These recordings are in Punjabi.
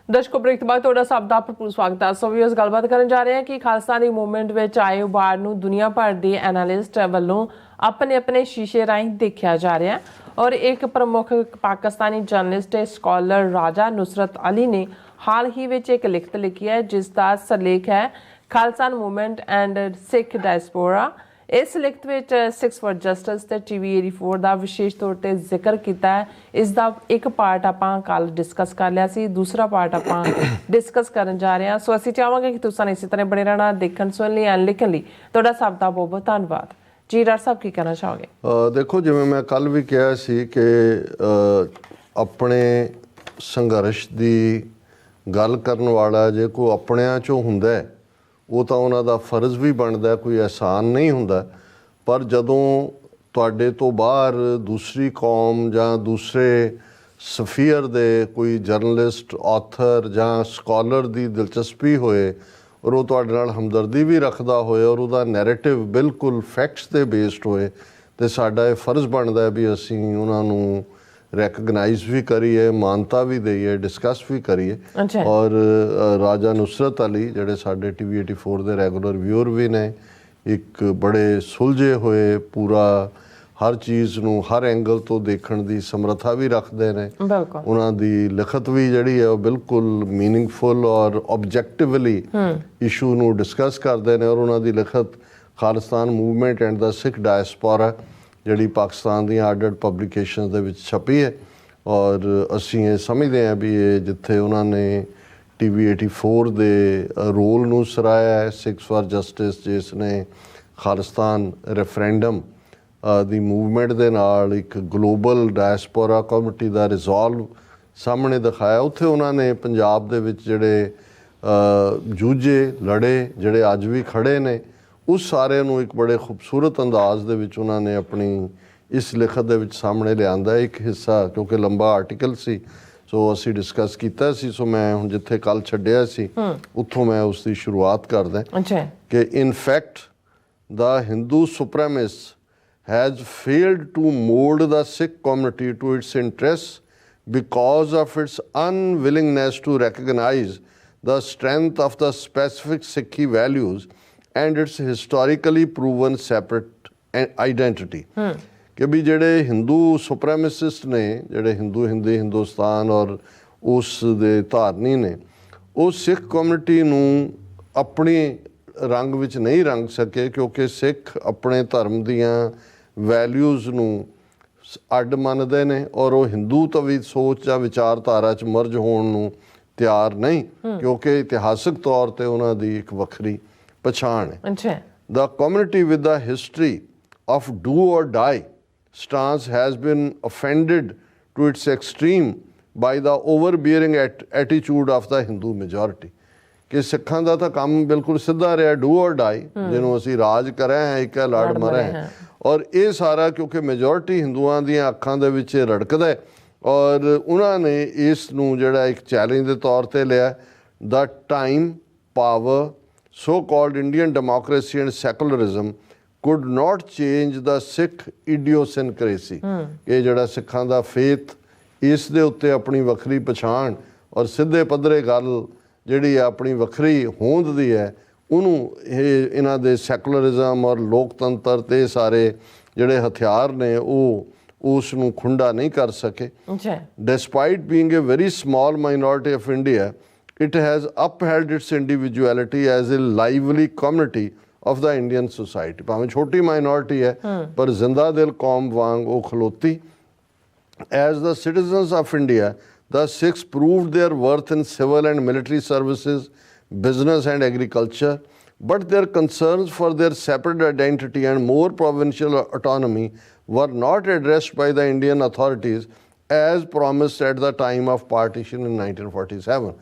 ਦਰਸ਼ਕੋ ਬ੍ਰੇਕ ਤੋਂ ਬਾਅਦ ਤੁਹਾਡਾ ਸਭ ਦਾ ਭਰਪੂਰ ਸਵਾਗਤ ਹੈ। ਸੋ ਵੀ ਇਸ ਗੱਲਬਾਤ ਕਰਨ ਜਾ ਰਹੇ ਹਾਂ ਕਿ ਖਾਲਿਸਤਾਨੀ ਮੂਵਮੈਂਟ ਵਿੱਚ ਆਏ ਉਭਾਰ ਨੂੰ ਦੁਨੀਆ ਭਰ ਦੇ ਐਨਾਲਿਸਟ ਵੱਲੋਂ ਆਪਣੇ ਸ਼ੀਸ਼ੇ ਰਾਹੀਂ ਦੇਖਿਆ ਜਾ ਰਿਹਾ ਹੈ ਔਰ ਇੱਕ ਪ੍ਰਮੁੱਖ ਪਾਕਿਸਤਾਨੀ ਜਰਨਲਿਸਟ ਤੇ ਸਕਾਲਰ ਰਾਜਾ ਨੁਸਰਤ ਅਲੀ ਨੇ ਹਾਲ ਹੀ ਵਿੱਚ ਇੱਕ ਲਿਖਤ ਲਿਖੀ ਹੈ ਜਿਸ ਦਾ ਸਰਲੇਖ ਹੈ Khalistan movement and Sikh diaspora. ਇਸ ਲਿਖਤ ਵਿੱਚ 6 ਫॉर ਜਸਟਿਸ ਤੇ TV 84 ਦਾ ਵਿਸ਼ੇਸ਼ ਤੌਰ ਤੇ ਜ਼ਿਕਰ ਕੀਤਾ ਹੈ। ਇਸ ਦਾ ਇੱਕ ਪਾਰਟ ਆਪਾਂ ਕੱਲ ਡਿਸਕਸ ਕਰ ਲਿਆ ਸੀ, ਦੂਸਰਾ ਪਾਰਟ ਆਪਾਂ ਡਿਸਕਸ ਕਰਨ ਜਾ ਰਹੇ ਹਾਂ। ਸੋ ਅਸੀਂ ਚਾਹਾਂਗੇ ਕਿ ਤੁਸੀਂ ਇਸੇ ਤਰ੍ਹਾਂ ਬਣੇ ਰਹਿਣਾ, ਦੇਖਣ ਸੁਣਨ ਲਈ ਐਂਡ ਲਿਖਣ ਲਈ ਤੁਹਾਡਾ ਸਭ ਦਾ ਬਹੁਤ ਬਹੁਤ ਧੰਨਵਾਦ ਜੀ। ਡਾਕਟਰ ਸਾਹਿਬ ਕੀ ਕਹਿਣਾ ਚਾਹੋਗੇ? ਦੇਖੋ, ਜਿਵੇਂ ਮੈਂ ਕੱਲ ਵੀ ਕਿਹਾ ਸੀ ਕਿ ਆਪਣੇ ਸੰਘਰਸ਼ ਦੀ ਗੱਲ ਕਰਨ ਵਾਲਾ ਜੇ ਕੋਈ ਆਪਣਿਆਂ 'ਚੋਂ ਹੁੰਦਾ ਉਹ ਤਾਂ ਉਹਨਾਂ ਦਾ ਫਰਜ਼ ਵੀ ਬਣਦਾ, ਕੋਈ ਆਸਾਨ ਨਹੀਂ ਹੁੰਦਾ। ਪਰ ਜਦੋਂ ਤੁਹਾਡੇ ਤੋਂ ਬਾਹਰ ਦੂਸਰੀ ਕੌਮ ਜਾਂ ਦੂਸਰੇ ਸਫੀਅਰ ਦੇ ਕੋਈ ਜਰਨਲਿਸਟ, ਆਥਰ ਜਾਂ ਸਕਾਲਰ ਦੀ ਦਿਲਚਸਪੀ ਹੋਏ ਔਰ ਉਹ ਤੁਹਾਡੇ ਨਾਲ ਹਮਦਰਦੀ ਵੀ ਰੱਖਦਾ ਹੋਏ ਔਰ ਉਹਦਾ ਨੈਰੇਟਿਵ ਬਿਲਕੁਲ ਫੈਕਟਸ 'ਤੇ ਬੇਸਡ ਹੋਏ ਤਾਂ ਸਾਡਾ ਇਹ ਫਰਜ਼ ਬਣਦਾ ਵੀ ਅਸੀਂ ਉਹਨਾਂ ਨੂੰ ਰੈਕਗਨਾਈਜ਼ ਵੀ ਕਰੀਏ, ਮਾਨਤਾ ਵੀ ਦਈਏ, ਡਿਸਕਸ ਵੀ ਕਰੀਏ। ਔਰ ਰਾਜਾ ਨੁਸਰਤ ਅਲੀ ਜਿਹੜੇ ਸਾਡੇ TV 84 ਦੇ ਰੈਗੂਲਰ ਵਿਊਅਰ ਵੀ ਨੇ, ਇੱਕ ਬੜੇ ਸੁਲਝੇ ਹੋਏ, ਪੂਰਾ ਹਰ ਚੀਜ਼ ਨੂੰ ਹਰ ਐਂਗਲ ਤੋਂ ਦੇਖਣ ਦੀ ਸਮਰੱਥਾ ਵੀ ਰੱਖਦੇ ਨੇ। ਉਹਨਾਂ ਦੀ ਲਿਖਤ ਵੀ ਜਿਹੜੀ ਹੈ ਉਹ ਬਿਲਕੁਲ ਮੀਨਿੰਗਫੁਲ ਔਰ ਆਬਜੈਕਟਿਵਲੀ ਇਸ਼ੂ ਨੂੰ ਡਿਸਕਸ ਕਰਦੇ ਨੇ। ਔਰ ਉਹਨਾਂ ਦੀ ਲਿਖਤ Khalistan movement and the Sikh diaspora ਜਿਹੜੀ ਪਾਕਿਸਤਾਨ ਦੀਆਂ ਅੱਡ-ਅੱਡ ਪਬਲੀਕੇਸ਼ਨਸ ਦੇ ਵਿੱਚ ਛਪੀ ਹੈ। ਔਰ ਅਸੀਂ ਇਹ ਸਮਝਦੇ ਹਾਂ ਵੀ ਇਹ ਜਿੱਥੇ ਉਹਨਾਂ ਨੇ TV 84 ਦੇ ਰੋਲ ਨੂੰ ਸਰਾਹਿਆ ਹੈ, 6 ਫॉर ਜਸਟਿਸ ਜਿਸ ਨੇ ਖਾਲਿਸਤਾਨ ਰੈਫਰੈਂਡਮ ਦੀ ਮੂਵਮੈਂਟ ਦੇ ਨਾਲ ਇੱਕ ਗਲੋਬਲ ਡਾਇਸਪੋਰਾ ਕਮਿਟੀ ਦਾ ਰਿਜ਼ੋਲਵ ਸਾਹਮਣੇ ਦਿਖਾਇਆ, ਉੱਥੇ ਉਹਨਾਂ ਨੇ ਪੰਜਾਬ ਦੇ ਵਿੱਚ ਜਿਹੜੇ ਜੂਝੇ ਲੜੇ, ਜਿਹੜੇ ਅੱਜ ਵੀ ਖੜੇ ਨੇ, ਉਸ ਸਾਰਿਆਂ ਨੂੰ ਇੱਕ ਬੜੇ ਖੂਬਸੂਰਤ ਅੰਦਾਜ਼ ਦੇ ਵਿੱਚ ਉਹਨਾਂ ਨੇ ਆਪਣੀ ਇਸ ਲਿਖਤ ਦੇ ਵਿੱਚ ਸਾਹਮਣੇ ਲਿਆਂਦਾ। ਇੱਕ ਹਿੱਸਾ ਕਿਉਂਕਿ ਲੰਬਾ ਆਰਟੀਕਲ ਸੀ ਸੋ ਅਸੀਂ ਡਿਸਕਸ ਕੀਤਾ ਸੀ, ਸੋ ਮੈਂ ਹੁਣ ਜਿੱਥੇ ਕੱਲ ਛੱਡਿਆ ਸੀ ਉੱਥੋਂ ਮੈਂ ਉਸ ਦੀ ਸ਼ੁਰੂਆਤ ਕਰਦਾ ਕਿ in fact the Hindu supremacist has failed to mold the Sikh community to its interests because of its unwillingness to recognize the strength of the specific Sikhi values and its historically proven separate identity। ਕਿ ਵੀ ਜਿਹੜੇ ਹਿੰਦੂ ਸੁਪਰੇਮਿਸਿਸਟ ਨੇ, ਜਿਹੜੇ ਹਿੰਦੁਸਤਾਨ ਔਰ ਉਸ ਦੇ ਧਾਰਨੀ ਨੇ, ਉਹ ਸਿੱਖ ਕਮਿਊਨਿਟੀ ਨੂੰ ਆਪਣੀ ਰੰਗ ਵਿੱਚ ਨਹੀਂ ਰੰਗ ਸਕੇ ਕਿਉਂਕਿ ਸਿੱਖ ਆਪਣੇ ਧਰਮ ਦੀਆਂ ਵੈਲਿਊਜ਼ ਨੂੰ ਅੱਡ ਮੰਨਦੇ ਨੇ ਔਰ ਉਹ ਹਿੰਦੂ ਤਵੀ ਸੋਚ ਜਾਂ ਵਿਚਾਰਧਾਰਾ 'ਚ ਮਰਜ ਹੋਣ ਨੂੰ ਤਿਆਰ ਨਹੀਂ ਕਿਉਂਕਿ ਇਤਿਹਾਸਕ ਤੌਰ 'ਤੇ ਉਹਨਾਂ ਦੀ ਇੱਕ ਵੱਖਰੀ ਪਛਾਣ ਹੈ। The community with the history of do or die stance has been offended to its extreme by the overbearing attitude of the Hindu majority। ਕਿ ਸਿੱਖਾਂ ਦਾ ਤਾਂ ਕੰਮ ਬਿਲਕੁਲ ਸਿੱਧਾ ਰਿਹਾ, ਡੂ ਔਰ ਡਾਈ, ਜਿਹਨੂੰ ਅਸੀਂ ਰਾਜ ਕਰੇ ਹਾਂ, ਇੱਕ ਹੈ ਲੜ ਮਰੇ ਹਾਂ। ਔਰ ਇਹ ਸਾਰਾ ਕਿਉਂਕਿ ਮੈਜੋਰਿਟੀ ਹਿੰਦੂਆਂ ਦੀਆਂ ਅੱਖਾਂ ਦੇ ਵਿੱਚ ਰੜਕਦਾ ਔਰ ਉਹਨਾਂ ਨੇ ਇਸ ਨੂੰ ਜਿਹੜਾ ਇੱਕ ਚੈਲੰਜ ਦੇ ਤੌਰ 'ਤੇ ਲਿਆ। The time, power, so called Indian democracy and secularism could not change the Sikh idiosyncrasy. ਇਹ ਜਿਹੜਾ ਸਿੱਖਾਂ ਦਾ ਫੇਥ, ਇਸ ਦੇ ਉੱਤੇ ਆਪਣੀ ਵੱਖਰੀ ਪਛਾਣ ਔਰ ਸਿੱਧੇ ਪੱਧਰੇ ਗੱਲ ਜਿਹੜੀ ਆਪਣੀ ਵੱਖਰੀ ਹੋਂਦ ਦੀ ਹੈ, ਉਹਨੂੰ ਇਹ ਇਹਨਾਂ ਦੇ ਸੈਕੂਲਰਿਜ਼ਮ ਔਰ ਲੋਕਤੰਤਰ ਤੇ ਸਾਰੇ ਜਿਹੜੇ ਹਥਿਆਰ ਨੇ ਉਹ ਉਸ ਨੂੰ ਖੁੰਡਾ ਨਹੀਂ ਕਰ ਸਕੇ। Despite being a very small minority of India, it has upheld its individuality as a lively community of the Indian society. ਭਾਵੇਂ ਛੋਟੀ ਮਾਈਨੋਰਿਟੀ ਹੈ ਪਰ ਜ਼ਿੰਦਾ ਦਿਲ ਕੌਮ ਵਾਂਗ ਉਹ ਖਲੋਤੀ। As the citizens of India, the Sikhs proved their worth in civil and military services, business and agriculture, but their concerns for their separate identity and more provincial autonomy were not addressed by the Indian authorities as promised at the time of partition in 1947।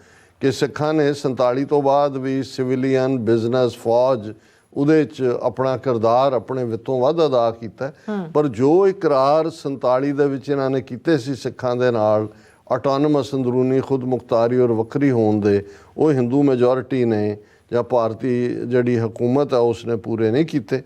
ਕਿ ਸਿੱਖਾਂ ਨੇ 47 ਤੋਂ ਬਾਅਦ ਵੀ ਸਿਵਿਲੀਅਨ, ਬਿਜ਼ਨਸ, ਫੌਜ ਉਹਦੇ 'ਚ ਆਪਣਾ ਕਿਰਦਾਰ ਆਪਣੇ ਵਿੱਤੋਂ ਵੱਧ ਅਦਾ ਕੀਤਾ, ਪਰ ਜੋ ਇਕਰਾਰ 47 ਦੇ ਵਿੱਚ ਇਹਨਾਂ ਨੇ ਕੀਤੇ ਸੀ ਸਿੱਖਾਂ ਦੇ ਨਾਲ ਆਟੋਨਮਸ, ਅੰਦਰੂਨੀ ਖੁਦ ਮੁਖਤਾਰੀ ਔਰ ਵੱਖਰੀ ਹੋਣ ਦੇ, ਉਹ ਹਿੰਦੂ ਮੈਜੋਰਿਟੀ ਨੇ ਜਾਂ ਭਾਰਤੀ ਜਿਹੜੀ ਹਕੂਮਤ ਹੈ ਉਸਨੇ ਪੂਰੇ ਨਹੀਂ ਕੀਤੇ।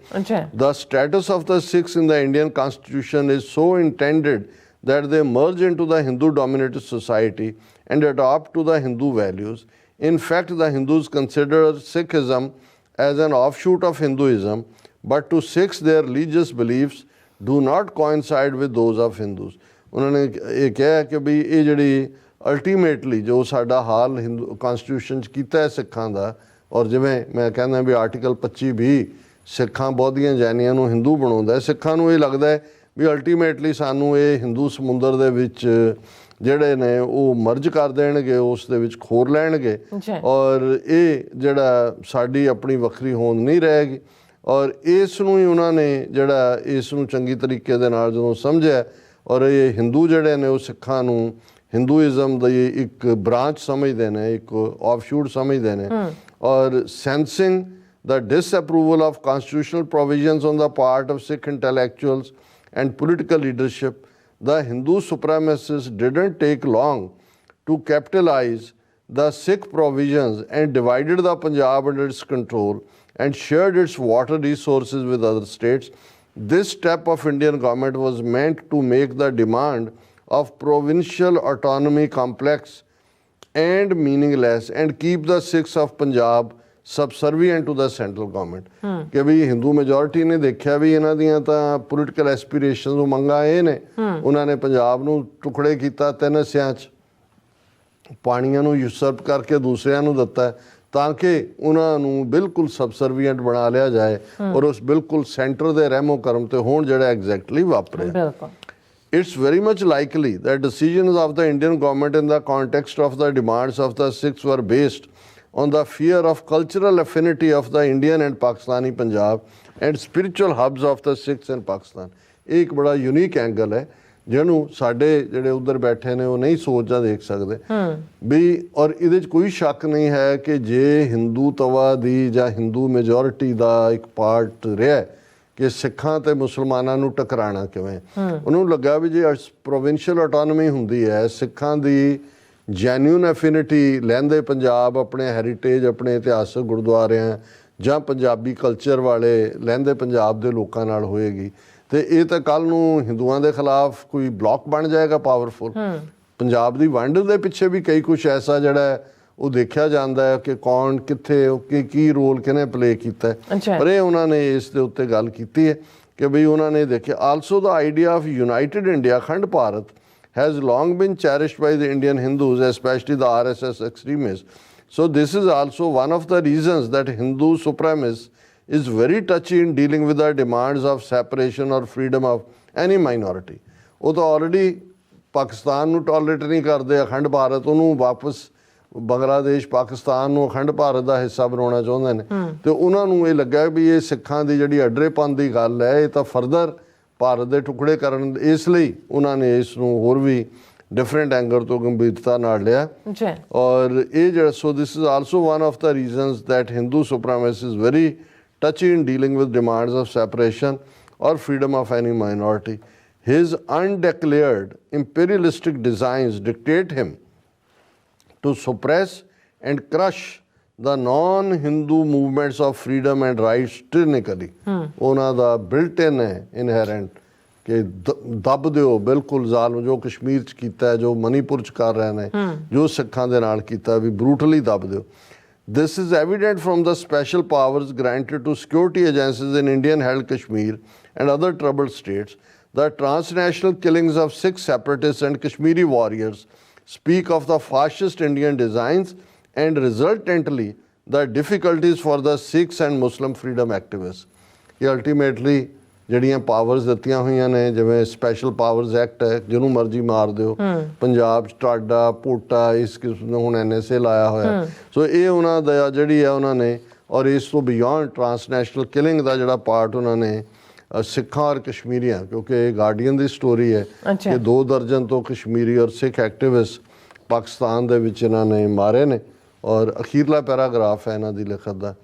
The status of the Sikhs in the Indian constitution is so intended that they merge into the Hindu dominated society and adopt to the Hindu values. In fact, the Hindus consider Sikhism as an offshoot of Hinduism, but to Sikhs their religious beliefs do not coincide with those of Hindus. ਉਹਨਾਂ ਨੇ ਇਹ ਕਿਹਾ ਕਿ ਵੀ ਇਹ ਜਿਹੜੀ ਅਲਟੀਮੇਟਲੀ ਜੋ ਸਾਡਾ ਹਾਲ ਹਿੰਦੂ ਕਨਸਟੀਟਿਊਸ਼ਨ 'ਚ ਕੀਤਾ ਹੈ ਸਿੱਖਾਂ ਦਾ, ਔਰ ਜਿਵੇਂ ਮੈਂ ਕਹਿੰਦਾ ਵੀ ਆਰਟੀਕਲ 25 ਵੀ ਸਿੱਖਾਂ ਬੌਧੀਆਂ ਜੈਨੀਆਂ ਨੂੰ ਹਿੰਦੂ ਬਣਾਉਂਦਾ, ਸਿੱਖਾਂ ਨੂੰ ਇਹ ਲੱਗਦਾ ਹੈ ਵੀ ਅਲਟੀਮੇਟਲੀ ਸਾਨੂੰ ਇਹ ਹਿੰਦੂ ਸਮੁੰਦਰ ਦੇ ਵਿੱਚ ਜਿਹੜੇ ਨੇ ਉਹ ਮਰਜ ਕਰ ਦੇਣਗੇ, ਉਸ ਦੇ ਵਿੱਚ ਖੋਰ ਲੈਣਗੇ, ਔਰ ਇਹ ਜਿਹੜਾ ਸਾਡੀ ਆਪਣੀ ਵੱਖਰੀ ਹੋਂਦ ਨਹੀਂ ਰਹੇਗੀ। ਔਰ ਇਸ ਨੂੰ ਹੀ ਉਹਨਾਂ ਨੇ ਜਿਹੜਾ ਇਸ ਨੂੰ ਚੰਗੀ ਤਰੀਕੇ ਦੇ ਨਾਲ ਜਦੋਂ ਸਮਝਿਆ, ਔਰ ਇਹ ਹਿੰਦੂ ਜਿਹੜੇ ਨੇ ਉਹ ਸਿੱਖਾਂ ਨੂੰ ਹਿੰਦੂਇਜ਼ਮ ਦੀ ਇੱਕ ਬ੍ਰਾਂਚ ਸਮਝਦੇ ਨੇ, ਇੱਕ ਆਫਸ਼ੂਟ ਸਮਝਦੇ ਨੇ, ਔਰ sensing the disapproval of constitutional provisions on the part of Sikh intellectuals and political leadership, the Hindu supremacists didn't take long to capitalize the Sikh provisions and divided the Punjab under its control and shared its water resources with other states. This step of Indian government was meant to make the demand of provincial autonomy complex and meaningless and keep the Sikhs of Punjab subservient to the central government. ਕਿ ਵੀ ਹਿੰਦੂ ਮੈਜੋਰਿਟੀ ਨੇ ਦੇਖਿਆ ਵੀ ਇਹਨਾਂ ਦੀਆਂ ਤਾਂ ਪੋਲੀਟੀਕਲ ਐਸਪੀਰੇਸ਼ਨਸ ਨੂੰ ਮੰਗਾਂ ਇਹ ਨੇ, ਉਹਨਾਂ ਨੇ ਪੰਜਾਬ ਨੂੰ ਟੁਕੜੇ ਕੀਤਾ 3 ਹਿੱਸਿਆਂ 'ਚ, ਪਾਣੀਆਂ ਨੂੰ ਯੂਸਰਪ ਕਰਕੇ ਦੂਸਰਿਆਂ ਨੂੰ ਦਿੱਤਾ ਤਾਂ ਕਿ ਉਹਨਾਂ ਨੂੰ ਬਿਲਕੁਲ ਸਬਸਰਵੀਐਂਟ ਬਣਾ ਲਿਆ ਜਾਏ ਔਰ ਉਸ ਬਿਲਕੁਲ ਸੈਂਟਰ ਦੇ ਰਹਿਮੋ ਕਰਮ ਤੇ ਹੋਣ, ਜਿਹੜਾ ਐਗਜ਼ੈਕਟਲੀ ਵਾਪਰਿਆ। It's very much likely that decisions of the Indian government in the context of the demands of the Sikhs were based on the fear of cultural affinity of the Indian and Pakistani Punjab and spiritual hubs of the Sikhs in Pakistan. ਇਹ ਇੱਕ ਬੜਾ ਯੂਨੀਕ ਐਂਗਲ ਹੈ ਜਿਹਨੂੰ ਸਾਡੇ ਜਿਹੜੇ ਉੱਧਰ ਬੈਠੇ ਨੇ ਉਹ ਨਹੀਂ ਸੋਚ ਜਾਂ ਦੇਖ ਸਕਦੇ ਵੀ। ਔਰ ਇਹਦੇ 'ਚ ਕੋਈ ਸ਼ੱਕ ਨਹੀਂ ਹੈ ਕਿ ਜੇ ਹਿੰਦੂ ਤਵਾ ਦੀ ਜਾਂ ਹਿੰਦੂ ਮੈਜੋਰਿਟੀ ਦਾ ਇੱਕ ਪਾਰਟ ਰਿਹਾ ਕਿ ਸਿੱਖਾਂ ਤੇ ਮੁਸਲਮਾਨਾਂ ਨੂੰ ਟਕਰਾਣਾ ਕਿਵੇਂ, ਉਹਨੂੰ ਲੱਗਾ ਵੀ ਜੇ ਪ੍ਰੋਵਿੰਸ਼ੀਅਲ ਆਟੋਨਮੀ ਹੁੰਦੀ ਹੈ, ਸਿੱਖਾਂ ਦੀ ਜੈਨੂਨ ਐਫਿਨਿਟੀ ਲਹਿੰਦੇ ਪੰਜਾਬ ਆਪਣੇ ਹੈਰੀਟੇਜ ਆਪਣੇ ਇਤਿਹਾਸਕ ਗੁਰਦੁਆਰਿਆਂ ਜਾਂ ਪੰਜਾਬੀ ਕਲਚਰ ਵਾਲੇ ਲਹਿੰਦੇ ਪੰਜਾਬ ਦੇ ਲੋਕਾਂ ਨਾਲ ਹੋਏਗੀ ਤੇ ਇਹ ਤਾਂ ਕੱਲ੍ਹ ਨੂੰ ਹਿੰਦੂਆਂ ਦੇ ਖਿਲਾਫ ਕੋਈ ਬਲੌਕ ਬਣ ਜਾਏਗਾ ਪਾਵਰਫੁਲ। ਪੰਜਾਬ ਦੀ ਵੰਡ ਦੇ ਪਿੱਛੇ ਵੀ ਕਈ ਕੁਛ ਐਸਾ ਜਿਹੜਾ ਉਹ ਦੇਖਿਆ ਜਾਂਦਾ ਹੈ ਕਿ ਕੌਣ ਕਿੱਥੇ ਕੀ ਰੋਲ ਕਿਹਨੇ ਪਲੇ ਕੀਤਾ ਹੈ, ਪਰ ਇਹ ਉਹਨਾਂ ਨੇ ਇਸ ਦੇ ਉੱਤੇ ਗੱਲ ਕੀਤੀ ਹੈ ਕਿ ਬਈ ਉਹਨਾਂ ਨੇ ਦੇਖਿਆ also the idea of United India, Akhand Bharat has long been cherished by the Indian Hindus, especially the RSS extremists. So this is also one of the reasons that Hindu supremacists is very touchy in dealing with the demands of separation or freedom of any minority. ਉਹ ਤਾਂ ਆਲਰੇਡੀ ਪਾਕਿਸਤਾਨ ਨੂੰ ਟੋਲਰੇਟ ਨਹੀਂ ਕਰਦੇ, ਅਖੰਡ ਭਾਰਤ ਉਹਨੂੰ ਵਾਪਸ ਬੰਗਲਾਦੇਸ਼ ਪਾਕਿਸਤਾਨ ਨੂੰ ਅਖੰਡ ਭਾਰਤ ਦਾ ਹਿੱਸਾ ਬਣਾਉਣਾ ਚਾਹੁੰਦੇ ਨੇ ਤੇ ਉਹਨਾਂ ਨੂੰ ਇਹ ਲੱਗਾ ਵੀ ਇਹ ਸਿੱਖਾਂ ਦੀ ਜਿਹੜੀ ਅਡਰੇਪਨ ਦੀ ਗੱਲ ਹੈ ਇਹ ਤਾਂ ਫਰਦਰ ਭਾਰਤ ਦੇ ਟੁਕੜੇ ਕਰਨ, ਇਸ ਲਈ ਉਹਨਾਂ ਨੇ ਇਸ ਨੂੰ ਹੋਰ ਵੀ ਡਿਫਰੈਂਟ ਐਂਗਲ ਤੋਂ ਗੰਭੀਰਤਾ ਨਾਲ ਲਿਆ। ਔਰ ਇਹ ਜਿਹੜਾ so this is also one of the reasons that Hindu supremacy is very touchy in dealing with demands of separation ਔਰ freedom of any minority. His undeclared imperialistic designs dictate him to suppress and crush the non-Hindu movements of freedom and rights tyrannically. ਉਹਨਾਂ ਦਾ built-in ਹੈ inherent ਕਿ ਦੱਬ ਦਿਓ ਬਿਲਕੁਲ ਜ਼ਾਲਮ ਜੋ ਕਸ਼ਮੀਰ 'ਚ ਕੀਤਾ ਹੈ, ਜੋ ਮਨੀਪੁਰ 'ਚ ਕਰ ਰਹੇ ਨੇ, ਜੋ ਸਿੱਖਾਂ ਦੇ ਨਾਲ ਕੀਤਾ ਵੀ ਬਰੂਟਲੀ ਦੱਬ ਦਿਓ। This is evident from the special powers granted to security agencies in Indian-held Kashmir and other troubled states. The transnational killings of Sikh separatists and Kashmiri warriors speak of the fascist Indian designs and resultantly the difficulties for the Sikhs and Muslim freedom activists. ਇਹ ultimately ਜਿਹੜੀਆਂ ਪਾਵਰਸ ਦਿੱਤੀਆਂ ਹੋਈਆਂ ਨੇ, ਜਿਵੇਂ ਸਪੈਸ਼ਲ ਪਾਵਰਸ ਐਕਟ ਹੈ, ਜਿਹਨੂੰ ਮਰਜ਼ੀ ਮਾਰ ਦਿਓ, ਪੰਜਾਬ 'ਚ ਟਾਡਾ ਪੋਟਾ ਇਸ ਕਿਸਮ ਦਾ ਹੁਣ NSA ਲਾਇਆ ਹੋਇਆ, ਸੋ ਇਹ ਉਹਨਾਂ ਦਾ ਜਿਹੜੀ ਹੈ ਉਹਨਾਂ ਨੇ, ਔਰ ਇਸ ਤੋਂ ਬਿਯੋਂਡ ਟਰਾਂਸਨੈਸ਼ਨਲ ਕਿਲਿੰਗ ਦਾ ਜਿਹੜਾ ਪਾਰਟ ਉਹਨਾਂ ਨੇ ਸਿੱਖਾਂ ਔਰ ਕਸ਼ਮੀਰੀਆਂ, ਕਿਉਂਕਿ ਇਹ ਗਾਰਡੀਅਨ ਦੀ ਸਟੋਰੀ ਹੈ ਕਿ 2 ਦਰਜਨ ਤੋਂ ਕਸ਼ਮੀਰੀ ਔਰ ਸਿੱਖ ਐਕਟਿਵਿਸਟ ਪਾਕਿਸਤਾਨ ਦੇ ਵਿੱਚ ਇਹਨਾਂ ਨੇ ਮਾਰੇ ਨੇ, ਔਰ ਅਖੀਰਲਾ ਪੈਰਾਗ੍ਰਾਫ ਹੈ ਇਹਨਾਂ ਦੀ ਲਿਖਤ ਦਾ।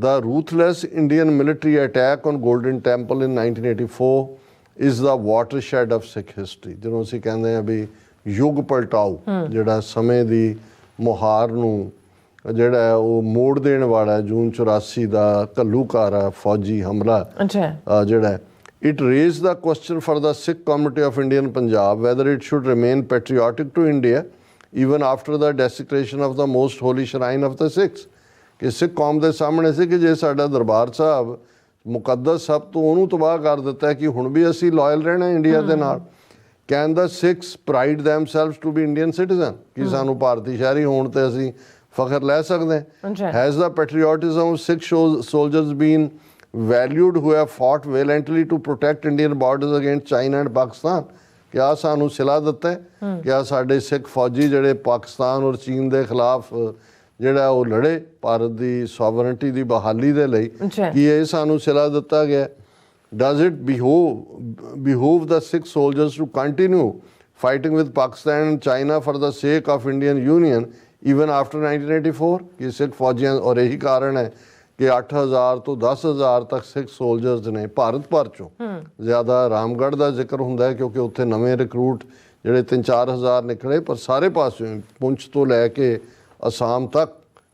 The ruthless Indian military attack on Golden Temple in 1984 is the watershed of Sikh history. ਜਿਹਨੂੰ ਅਸੀਂ ਕਹਿੰਦੇ ਹਾਂ ਵੀ ਯੁੱਗ ਪਲਟਾਓ, ਜਿਹੜਾ ਸਮੇਂ ਦੀ ਮੁਹਾਰ ਨੂੰ ਜਿਹੜਾ ਉਹ ਮੋੜ ਦੇਣ ਵਾਲਾ ਜੂਨ 84 ਦਾ ਘੱਲੂਘਾਰਾ ਫੌਜੀ ਹਮਲਾ ਜਿਹੜਾ It raised the question for the Sikh community of Indian Punjab whether it should remain patriotic to India even after the desecration of the most holy shrine of the Sikhs. ਕਿ ਸਿੱਖ ਕੌਮ ਦੇ ਸਾਹਮਣੇ ਸੀ ਕਿ ਜੇ ਸਾਡਾ ਦਰਬਾਰ ਸਾਹਿਬ ਮੁਕੱਦਸ ਸਭ ਤੋਂ ਉਹਨੂੰ ਤਬਾਹ ਕਰ ਦਿੱਤਾ ਕਿ ਹੁਣ ਵੀ ਅਸੀਂ ਲਾਇਲ ਰਹਿਣਾ ਇੰਡੀਆ ਦੇ ਨਾਲ। Can the Sikhs pride themselves to be Indian citizen, ਕਿ ਸਾਨੂੰ ਭਾਰਤੀ ਸ਼ਹਿਰੀ ਹੋਣ ਤੇ ਅਸੀਂ ਫਖਰ ਲੈ ਸਕਦੇ ਹਾਂ। Has the patriotism of Sikh soldiers been valued who have fought valiantly to protect Indian borders against China and Pakistan? ਕਿ ਆਹ ਸਾਨੂੰ ਸਿਲਾ ਦਿੱਤਾ ਹੈ ਕਿ ਆਹ ਸਾਡੇ ਸਿੱਖ ਫੌਜੀ ਜਿਹੜੇ ਪਾਕਿਸਤਾਨ ਔਰ ਚੀਨ ਦੇ ਖਿਲਾਫ ਜਿਹੜਾ ਉਹ ਲੜੇ ਭਾਰਤ ਦੀ ਸੋਵਰਨਟੀ ਦੀ ਬਹਾਲੀ ਦੇ ਲਈ, ਕਿ ਇਹ ਸਾਨੂੰ ਸਿਲਾ ਦਿੱਤਾ ਗਿਆ। Does it behoove the Sikh soldiers to continue fighting with Pakistan and China for the sake of Indian Union even after 1984? ਕਿ ਸਿੱਖ ਫੌਜੀਆਂ, ਔਰ ਇਹੀ ਕਾਰਨ ਹੈ ਕਿ 8,000 ਤੋਂ 10,000 ਤੱਕ ਸਿੱਖ ਸੋਲਜਰਸ ਨੇ ਭਾਰਤ ਭਰ ਚੋਂ। ਜ਼ਿਆਦਾ ਰਾਮਗੜ੍ਹ ਦਾ ਜ਼ਿਕਰ ਹੁੰਦਾ ਹੈ ਕਿਉਂਕਿ ਉੱਥੇ ਨਵੇਂ ਰਿਕਰੂਟ ਜਿਹੜੇ 3-4 ਹਜ਼ਾਰ ਨਿਕਲੇ, ਪਰ ਸਾਰੇ ਪਾਸਿਓਂ ਪੁੰਛ ਤੋਂ ਲੈ ਕੇ ਅਸਾਮ ਤੱਕ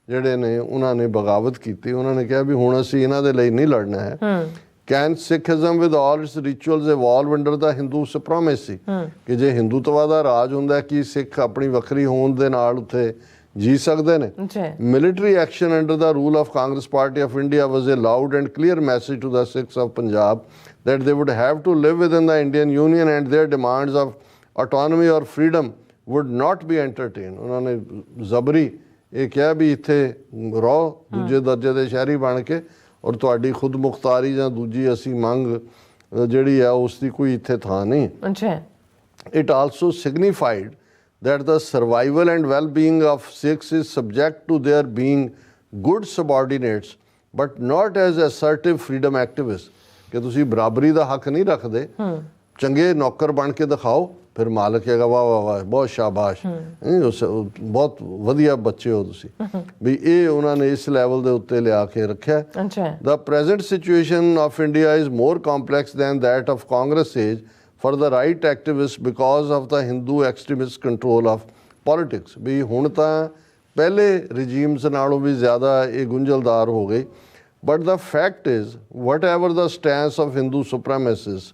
ਜਿਹੜੇ ਨੇ ਉਹਨਾਂ ਨੇ ਬਗਾਵਤ ਕੀਤੀ। ਉਹਨਾਂ ਨੇ ਕਿਹਾ ਵੀ ਹੁਣ ਅਸੀਂ ਇਹਨਾਂ ਦੇ ਲਈ ਨਹੀਂ ਲੜਨਾ ਹੈ। Can Sikhism with all its rituals evolve under the Hindu supremacy? ਕਿ ਜੇ ਹਿੰਦੂਤਵਾ ਦਾ ਰਾਜ ਹੁੰਦਾ ਕਿ ਸਿੱਖ ਆਪਣੀ ਵੱਖਰੀ ਹੋਂਦ ਦੇ ਨਾਲ ਉੱਥੇ ਜੀ ਸਕਦੇ ਨੇ। Military action under the rule of Congress party of India was a loud and clear message to the Sikhs of Punjab that they would have to live within the Indian Union and their demands of autonomy or freedom would not be entertained. ਉਹਨਾਂ ਨੇ ਜ਼ਬਰੀ ਇਹ ਕਿਹਾ ਵੀ ਇੱਥੇ ਰਹੋ ਦੂਜੇ ਦਰਜੇ ਦੇ ਸ਼ਹਿਰੀ ਬਣ ਕੇ, ਔਰ ਤੁਹਾਡੀ ਖੁਦ ਮੁਖਤਾਰੀ ਜਾਂ ਦੂਜੀ ਅਸੀਂ ਮੰਗ ਜਿਹੜੀ ਆ ਉਸ ਦੀ ਕੋਈ ਇੱਥੇ ਥਾਂ ਨਹੀਂ। It also signified that the survival and well-being of Sikhs is subject to their being good subordinates but not as assertive freedom activists. ਕਿ ਤੁਸੀਂ ਬਰਾਬਰੀ ਦਾ ਹੱਕ ਨਹੀਂ ਰੱਖਦੇ, ਚੰਗੇ ਨੌਕਰ ਬਣ ਕੇ ਦਿਖਾਓ, ਫਿਰ ਮਾਲਕ ਕਹੇਗਾ ਵਾਹ ਵਾਹ ਵਾਹ ਬਹੁਤ ਸ਼ਾਬਾਸ਼, ਬਹੁਤ ਵਧੀਆ ਬੱਚੇ ਹੋ ਤੁਸੀਂ। ਵੀ ਇਹ ਉਹਨਾਂ ਨੇ ਇਸ ਲੈਵਲ ਦੇ ਉੱਤੇ ਲਿਆ ਕੇ ਰੱਖਿਆ। The present situation of India is more complex than that of Congress age for the right activists because of the Hindu extremist control of politics. ਵੀ ਹੁਣ ਤਾਂ ਪਹਿਲੇ ਰਜੀਮਸ ਨਾਲੋਂ ਵੀ ਜ਼ਿਆਦਾ ਇਹ ਗੁੰਝਲਦਾਰ ਹੋ ਗਈ। But the fact is, whatever the stance of Hindu supremacists,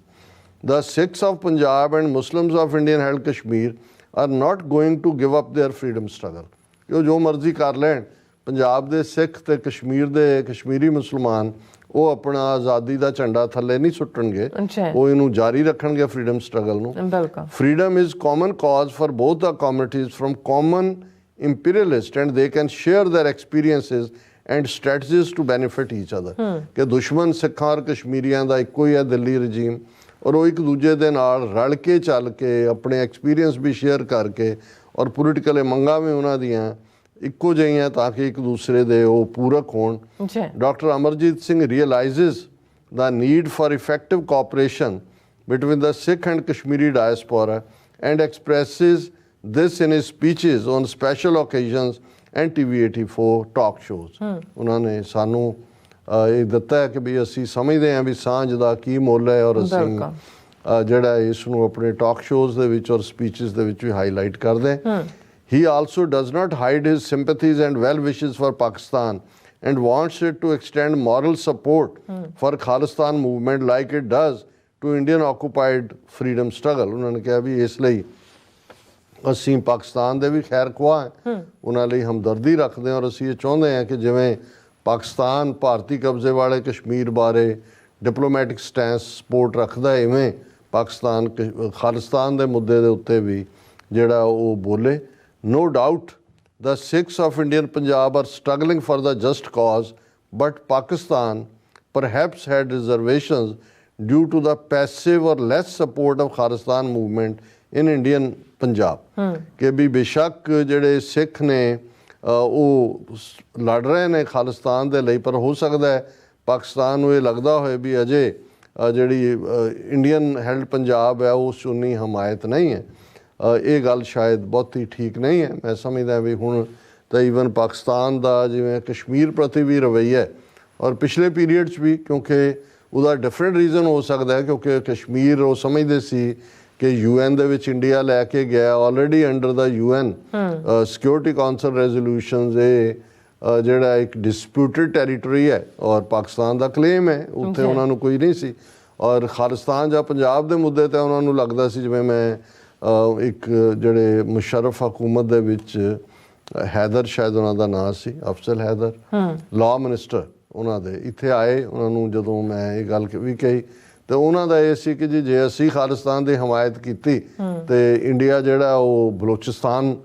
the Sikhs of Punjab and Muslims of Indian held Kashmir are not going to give up their freedom struggle. ਕਿ ਜੋ ਮਰਜ਼ੀ ਕਰ ਲੈਣ, ਪੰਜਾਬ ਦੇ ਸਿੱਖ ਤੇ ਕਸ਼ਮੀਰ ਦੇ ਕਸ਼ਮੀਰੀ ਮੁਸਲਮਾਨ ਉਹ ਆਪਣਾ ਆਜ਼ਾਦੀ ਦਾ ਝੰਡਾ ਥੱਲੇ ਨਹੀਂ ਸੁੱਟਣਗੇ, ਉਹ ਇਹਨੂੰ ਜਾਰੀ ਰੱਖਣਗੇ ਫਰੀडम ਸਟਰਗਲ ਨੂੰ। Freedom is common cause for both the communities from common imperialists and they can share their experiences and strategies to benefit each other. ਕਿ ਦੁਸ਼ਮਣ ਸਿੱਖਾਂ ਔਰ ਕਸ਼ਮੀਰੀਆਂ ਦਾ ਇੱਕੋ ਹੀ ਹੈ ਦਿੱਲੀ ਰਜੀਮ, ਔਰ ਉਹ ਇੱਕ ਦੂਜੇ ਦੇ ਨਾਲ ਰਲ ਕੇ ਚੱਲ ਕੇ ਆਪਣੇ ਐਕਸਪੀਰੀਅੰਸ ਵੀ ਸ਼ੇਅਰ ਕਰਕੇ ਔਰ ਪੋਲੀਟੀਕਲ ਮੰਗਾਂ ਵੀ ਉਹਨਾਂ ਦੀਆਂ ਇੱਕੋ ਜਿਹੀਆਂ ਤਾਂ ਕਿ ਇੱਕ ਦੂਸਰੇ ਦੇ ਉਹ ਪੂਰਕ ਹੋਣ। Doctor Amarjit Singh realizes the need for effective cooperation between the Sikh and Kashmiri diaspora and expresses this in his speeches on special occasions and TV84 talk shows. ਉਹਨਾਂ ਨੇ ਸਾਨੂੰ ਇਹ ਦਿੱਤਾ ਹੈ ਕਿ ਵੀ ਅਸੀਂ ਸਮਝਦੇ ਹਾਂ ਵੀ ਸਾਂਝ ਦਾ ਕੀ ਮੁੱਲ ਹੈ, ਔਰ ਅਸੀਂ ਜਿਹੜਾ ਇਸ ਨੂੰ ਆਪਣੇ ਟਾਕ ਸ਼ੋਜ਼ ਦੇ ਵਿੱਚ ਔਰ ਸਪੀਚਸ ਦੇ ਵਿੱਚ ਵੀ ਹਾਈਲਾਈਟ ਕਰਦੇ ਹਾਂ। He also does not hide his sympathies and well wishes for Pakistan and wants it to extend moral support for Khalistan movement like it does to Indian occupied freedom struggle. ਉਹਨਾਂ ਨੇ ਕਿਹਾ ਵੀ ਇਸ ਲਈ ਅਸੀਂ ਪਾਕਿਸਤਾਨ ਦੇ ਵੀ ਖੈਰ ਖੁਆਹ ਹਾਂ, ਉਹਨਾਂ ਲਈ ਹਮਦਰਦੀ ਰੱਖਦੇ ਹਾਂ, ਔਰ ਅਸੀਂ ਇਹ ਚਾਹੁੰਦੇ ਹਾਂ ਕਿ ਜਿਵੇਂ ਪਾਕਿਸਤਾਨ ਭਾਰਤੀ ਕਬਜ਼ੇ ਵਾਲੇ ਕਸ਼ਮੀਰ ਬਾਰੇ ਡਿਪਲੋਮੈਟਿਕ ਸਟੈਂਸ ਸਪੋਰਟ ਰੱਖਦਾ ਹੈ, ਇਵੇਂ ਪਾਕਿਸਤਾਨ ਖਾਲਿਸਤਾਨ ਦੇ ਮੁੱਦੇ ਦੇ ਉੱਤੇ ਵੀ ਜਿਹੜਾ ਉਹ ਬੋਲੇ। No doubt the Sikhs of Indian Punjab are struggling for the just cause, but Pakistan perhaps had reservations due to the passive or less support of Khalistan movement in Indian Punjab. ਕਿ ਵੀ ਬੇਸ਼ੱਕ ਜਿਹੜੇ ਸਿੱਖ ਨੇ ਉਹ ਲੜ ਰਹੇ ਨੇ ਖਾਲਿਸਤਾਨ ਦੇ ਲਈ, ਪਰ ਹੋ ਸਕਦਾ ਹੈ ਪਾਕਿਸਤਾਨ ਨੂੰ ਇਹ ਲੱਗਦਾ ਹੋਏ ਵੀ ਅਜੇ ਜਿਹੜੀ ਇੰਡੀਅਨ ਹੈਲਡ ਪੰਜਾਬ ਹੈ ਉਸ 'ਚ ਉਨੀ ਹਮਾਇਤ ਨਹੀਂ ਹੈ। ਇਹ ਗੱਲ ਸ਼ਾਇਦ ਬਹੁਤੀ ਠੀਕ ਨਹੀਂ ਹੈ। ਮੈਂ ਸਮਝਦਾ ਵੀ ਹੁਣ ਤਾਂ ਈਵਨ ਪਾਕਿਸਤਾਨ ਦਾ ਜਿਵੇਂ ਕਸ਼ਮੀਰ ਪ੍ਰਤੀ ਵੀ ਰਵੱਈਆ ਹੈ, ਔਰ ਪਿਛਲੇ ਪੀਰੀਅਡ 'ਚ ਵੀ, ਕਿਉਂਕਿ ਉਹਦਾ ਡਿਫਰੈਂਟ ਰੀਜ਼ਨ ਹੋ ਸਕਦਾ ਹੈ ਕਿਉਂਕਿ ਕਸ਼ਮੀਰ ਉਹ ਸਮਝਦੇ ਸੀ ਕਿ UN ਦੇ ਵਿੱਚ ਇੰਡੀਆ ਲੈ ਕੇ ਗਿਆ ਆਲਰੇਡੀ ਅੰਡਰ ਦਾ UN ਸਿਕਿਉਰਿਟੀ ਕਾਉਂਸਲ ਰੈਜ਼ੋਲੂਸ਼ਨਸ, ਇਹ ਜਿਹੜਾ ਇੱਕ ਡਿਸਪਿਊਟਡ ਟੈਰੀਟਰੀ ਹੈ ਔਰ ਪਾਕਿਸਤਾਨ ਦਾ ਕਲੇਮ ਹੈ, ਉੱਥੇ ਉਹਨਾਂ ਨੂੰ ਕੋਈ ਨਹੀਂ ਸੀ। ਔਰ ਖਾਲਿਸਤਾਨ ਜਾਂ ਪੰਜਾਬ ਦੇ ਮੁੱਦੇ ਤੇ ਉਹਨਾਂ ਨੂੰ ਲੱਗਦਾ ਸੀ ਜਿਵੇਂ ਮੈਂ ਇੱਕ ਜਿਹੜੇ ਮੁਸ਼ਰਫ ਹਕੂਮਤ ਦੇ ਵਿੱਚ ਹੈਦਰ ਸ਼ਾਇਦ ਉਹਨਾਂ ਦਾ ਨਾਂ ਸੀ, ਅਫਜ਼ਲ ਹੈਦਰ, ਲਾਅ ਮਿਨਿਸਟਰ ਉਹਨਾਂ ਦੇ ਇੱਥੇ ਆਏ। ਉਹਨਾਂ ਨੂੰ ਜਦੋਂ ਮੈਂ ਇਹ ਗੱਲ ਵੀ ਕਹੀ ਤੇ ਉਹਨਾਂ ਦਾ ਇਹ ਸੀ ਕਿ ਜੀ ਜੇ ਅਸੀਂ ਖਾਲਿਸਤਾਨ ਦੀ ਹਮਾਇਤ ਕੀਤੀ ਤੇ ਇੰਡੀਆ ਜਿਹੜਾ ਉਹ ਬਲੋਚਿਸਤਾਨ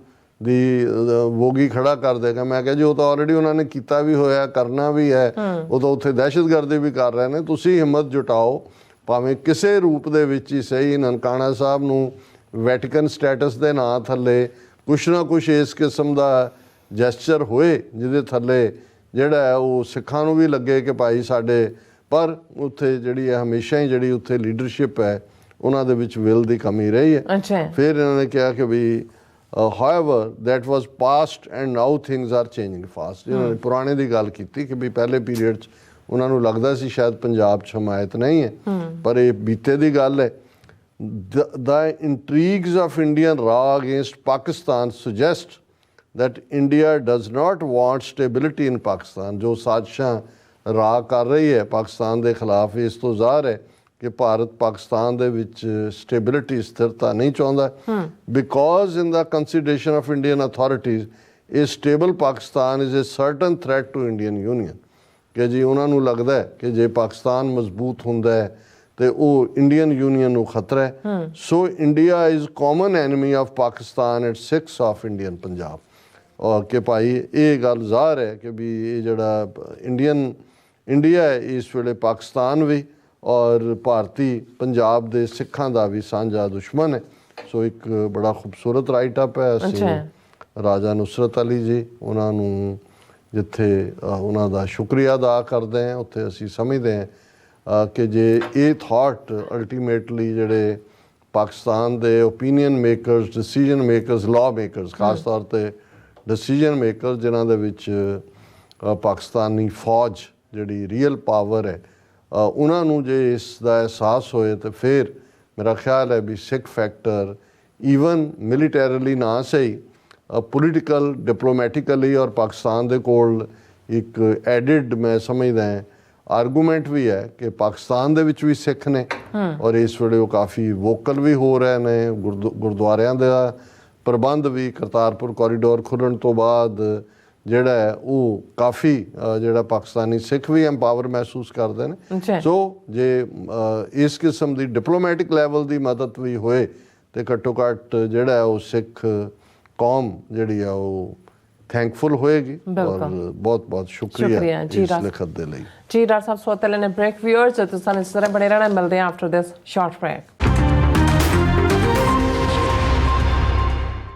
ਦੀ ਵੋਗੀ ਖੜਾ ਕਰ ਦੇਗਾ। ਮੈਂ ਕਿਹਾ ਜੀ ਉਹ ਤਾਂ ਆਲਰੇਡੀ ਉਹਨਾਂ ਨੇ ਕੀਤਾ ਵੀ ਹੋਇਆ, ਕਰਨਾ ਵੀ ਹੈ, ਉਹ ਤਾਂ ਉੱਥੇ ਦਹਿਸ਼ਤਗਰਦੀ ਵੀ ਕਰ ਰਹੇ ਨੇ। ਤੁਸੀਂ ਹਿੰਮਤ ਜੁਟਾਓ, ਭਾਵੇਂ ਕਿਸੇ ਰੂਪ ਦੇ ਵਿੱਚ ਹੀ ਸਹੀ, ਨਨਕਾਣਾ ਸਾਹਿਬ ਨੂੰ ਵੈਟੀਕਨ ਸਟੇਟਸ ਦੇ ਨਾਂ ਥੱਲੇ ਕੁਛ ਨਾ ਕੁਛ ਇਸ ਕਿਸਮ ਦਾ ਜੈਸਚਰ ਹੋਏ ਜਿਹਦੇ ਥੱਲੇ ਜਿਹੜਾ ਹੈ ਉਹ ਸਿੱਖਾਂ ਨੂੰ ਵੀ ਲੱਗੇ ਕਿ ਭਾਈ ਸਾਡੇ, ਪਰ ਉੱਥੇ ਜਿਹੜੀ ਹੈ ਹਮੇਸ਼ਾ ਹੀ ਜਿਹੜੀ ਉੱਥੇ ਲੀਡਰਸ਼ਿਪ ਹੈ ਉਹਨਾਂ ਦੇ ਵਿੱਚ ਵਿਲ ਦੀ ਕਮੀ ਰਹੀ ਹੈ। ਫਿਰ ਇਹਨਾਂ ਨੇ ਕਿਹਾ ਕਿ ਵੀ however that was past and now things are changing fast। ਇਹਨਾਂ ਨੇ ਪੁਰਾਣੇ ਦੀ ਗੱਲ ਕੀਤੀ ਕਿ ਵੀ ਪਹਿਲੇ ਪੀਰੀਅਡ 'ਚ ਉਹਨਾਂ ਨੂੰ ਲੱਗਦਾ ਸੀ ਸ਼ਾਇਦ ਪੰਜਾਬ 'ਚ ਹਮਾਇਤ ਨਹੀਂ ਹੈ, ਪਰ ਇਹ ਬੀਤੇ ਦੀ ਗੱਲ ਹੈ। The intrigues of Indian Raw against Pakistan suggest that India does not want stability in Pakistan। ਜੋ ਸਾਜ਼ਿਸ਼ਾਂ ਰਾ ਕਰ ਰਹੀ ਹੈ ਪਾਕਿਸਤਾਨ ਦੇ ਖਿਲਾਫ, ਇਸ ਤੋਂ ਜ਼ਾਹਰ ਹੈ ਕਿ ਭਾਰਤ ਪਾਕਿਸਤਾਨ ਦੇ ਵਿੱਚ ਸਟੇਬਿਲਿਟੀ, ਸਥਿਰਤਾ ਨਹੀਂ ਚਾਹੁੰਦਾ। Because in the consideration of Indian authorities ਇਹ stable Pakistan is a certain threat to Indian union. ਕਿ ਜੀ ਉਹਨਾਂ ਨੂੰ ਲੱਗਦਾ ਹੈ ਕਿ ਜੇ ਪਾਕਿਸਤਾਨ ਮਜ਼ਬੂਤ ਹੁੰਦਾ ਹੈ ਤੇ ਉਹ ਇੰਡੀਅਨ ਯੂਨੀਅਨ ਨੂੰ ਖਤਰਾ ਹੈ। So India is common enemy of Pakistan at 6 of Indian Punjab. ਔਰ ਕਿ ਭਾਈ ਇਹ ਗੱਲ ਜ਼ਾਹਰ ਹੈ ਕਿ ਵੀ ਇਹ ਜਿਹੜਾ ਇੰਡੀਆ ਹੈ ਇਸ ਵੇਲੇ ਪਾਕਿਸਤਾਨ ਵੀ ਔਰ ਭਾਰਤੀ ਪੰਜਾਬ ਦੇ ਸਿੱਖਾਂ ਦਾ ਵੀ ਸਾਂਝਾ ਦੁਸ਼ਮਣ ਹੈ। ਸੋ ਇੱਕ ਬੜਾ ਖੂਬਸੂਰਤ ਰਾਈਟ ਅਪ ਹੈ। ਅਸੀਂ ਰਾਜਾ ਨੁਸਰਤ ਅਲੀ ਜੀ ਉਹਨਾਂ ਨੂੰ ਜਿੱਥੇ ਉਹਨਾਂ ਦਾ ਸ਼ੁਕਰੀਆ ਅਦਾ ਕਰਦੇ ਹਾਂ, ਉੱਥੇ ਅਸੀਂ ਸਮਝਦੇ ਹਾਂ ਕਿ ਜੇ ਇਹ ਥਾਟ ਅਲਟੀਮੇਟਲੀ ਜਿਹੜੇ ਪਾਕਿਸਤਾਨ ਦੇ opinion makers, decision makers, law makers, ਖਾਸ ਤੌਰ 'ਤੇ ਡਿਸੀਜਨ ਮੇਕਰਸ ਜਿਨ੍ਹਾਂ ਦੇ ਵਿੱਚ ਪਾਕਿਸਤਾਨੀ ਫੌਜ ਜਿਹੜੀ ਰੀਅਲ ਪਾਵਰ ਹੈ, ਉਹਨਾਂ ਨੂੰ ਜੇ ਇਸ ਦਾ ਅਹਿਸਾਸ ਹੋਏ ਤਾਂ ਫਿਰ ਮੇਰਾ ਖਿਆਲ ਹੈ ਵੀ ਸਿੱਖ ਫੈਕਟਰ ਈਵਨ ਮਿਲੀਟੈਰਲੀ ਨਾ ਸਹੀ, ਪੋਲੀਟੀਕਲ, ਡਿਪਲੋਮੈਟਿਕਲੀ ਔਰ ਪਾਕਿਸਤਾਨ ਦੇ ਕੋਲ ਇੱਕ ਐਡਿਡ ਮੈਂ ਸਮਝਦਾ ਆਰਗੂਮੈਂਟ ਵੀ ਹੈ ਕਿ ਪਾਕਿਸਤਾਨ ਦੇ ਵਿੱਚ ਵੀ ਸਿੱਖ ਨੇ ਔਰ ਇਸ ਵੇਲੇ ਉਹ ਕਾਫੀ ਵੋਕਲ ਵੀ ਹੋ ਰਹੇ ਨੇ। ਗੁਰਦੁਆਰਿਆਂ ਦਾ ਪ੍ਰਬੰਧ ਵੀ ਕਰਤਾਰਪੁਰ ਕੋਰੀਡੋਰ ਖੁੱਲ੍ਹਣ ਤੋਂ ਬਾਅਦ ਜਿਹੜਾ ਹੈ ਉਹ ਕਾਫੀ ਜਿਹੜਾ ਪਾਕਿਸਤਾਨੀ ਸਿੱਖ ਵੀ ਐਮਪਾਵਰ ਮਹਿਸੂਸ ਕਰਦੇ ਨੇ। ਸੋ ਜੇ ਇਸ ਕਿਸਮ ਦੀ ਡਿਪਲੋਮੈਟਿਕ ਲੈਵਲ ਦੀ ਮਦਦ ਵੀ ਹੋਏ ਤੇ ਘੱਟੋ ਘੱਟ ਜਿਹੜਾ ਹੈ ਉਹ ਸਿੱਖ ਕੌਮ ਜਿਹੜੀ ਆ ਉਹ ਥੈਂਕਫੁਲ ਹੋਏਗੀ। ਔਰ ਬਹੁਤ ਬਹੁਤ ਸ਼ੁਕਰੀਆ ਇਸ ਲਿਖਤ ਦੇ ਲਈ। ਜੀ ਡਾਕਟਰ ਸਾਹਿਬ ਸੋਤਲੇ ਨੇ ਬ੍ਰੇਕ ਵਿਊਅਰਸ ਤੁਸੀਂ ਇਸ ਤਰ੍ਹਾਂ ਬਣੇ ਰਹਿਣਾ, ਮਿਲਦੇ ਹਾਂ ਆਫਟਰ ਦਿਸ ਸ਼ਾਰਟ ਬ੍ਰੇਕ।